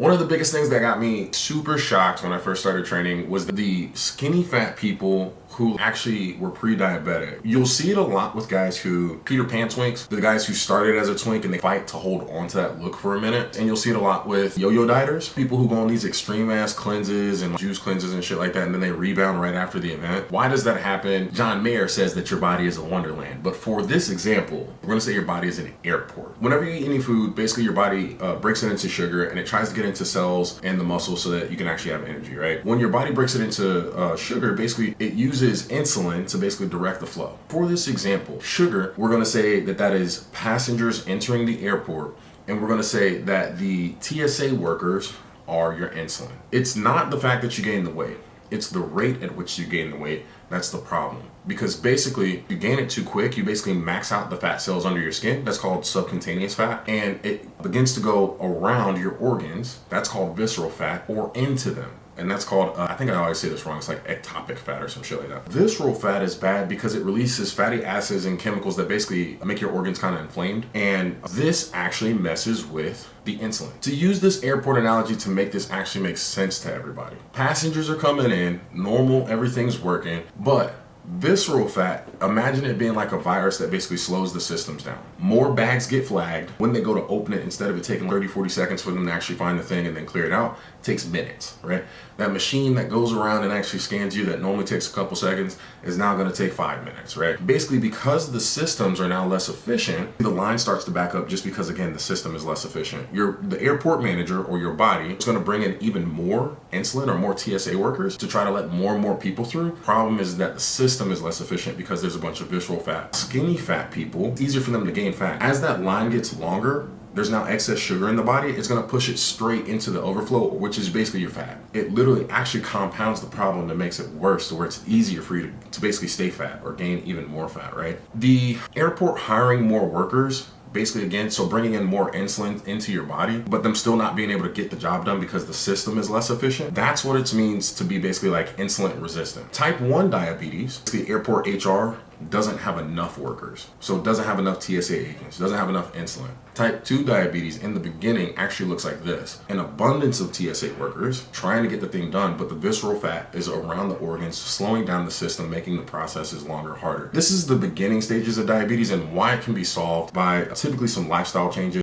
One of the biggest things that got me super shocked when I first started training was the skinny fat people who actually were pre-diabetic. You'll see it a lot with guys who, Peter Pan twinks, the guys who started as a twink and they fight to hold on to that look for a minute. And you'll see it a lot with yo-yo dieters, people who go on these extreme ass cleanses and juice cleanses and shit like that, and then they rebound right after the event. Why does that happen? John Mayer says that your body is a wonderland. But for this example, we're gonna say your body is an airport. Whenever you eat any food, basically your body breaks it into sugar and it tries to get into cells and the muscles so that you can actually have energy, right? When your body breaks it into sugar, basically it uses insulin to basically direct the flow. For this example, sugar, we're going to say that that is passengers entering the airport, and we're going to say that the TSA workers are your insulin. It's not the fact that you gain the weight, it's the rate at which you gain the weight that's the problem. Because basically, if you gain it too quick, you basically max out the fat cells under your skin. That's called subcutaneous fat. And it begins to go around your organs. That's called visceral fat, or into them. And that's called, I think I always say this wrong, it's like ectopic fat or some shit like that. Visceral fat is bad because it releases fatty acids and chemicals that basically make your organs kind of inflamed. And this actually messes with the insulin. To use this airport analogy to make this actually make sense to everybody. Passengers are coming in, normal, everything's working, but visceral fat, imagine it being like a virus that basically slows the systems down. More bags get flagged. When they go to open it, instead of it taking 30, 40 seconds for them to actually find the thing and then clear it out, it takes minutes, right? That machine that goes around and actually scans you that normally takes a couple seconds is now going to take 5 minutes, right? Basically, because the systems are now less efficient, the line starts to back up just because, again, the system is less efficient. The airport manager or your body is going to bring in even more insulin or more TSA workers to try to let more and more people through. Problem is that the system is less efficient because there's a bunch of visceral fat. Skinny fat people, it's easier for them to gain fat. As that line gets longer, there's now excess sugar in the body, it's gonna push it straight into the overflow, which is basically your fat. It literally actually compounds the problem that makes it worse to where it's easier for you to basically stay fat or gain even more fat, right? The airport hiring more workers, basically, again, so bringing in more insulin into your body, but them still not being able to get the job done because the system is less efficient. That's what it means to be basically like insulin resistant. Type 1 diabetes, the airport HR doesn't have enough workers. So it doesn't have enough TSA agents, doesn't have enough insulin. Type 2 diabetes in the beginning actually looks like this. An abundance of TSA workers trying to get the thing done, but the visceral fat is around the organs, slowing down the system, making the processes longer, harder. This is the beginning stages of diabetes and why it can be solved by typically some lifestyle changes.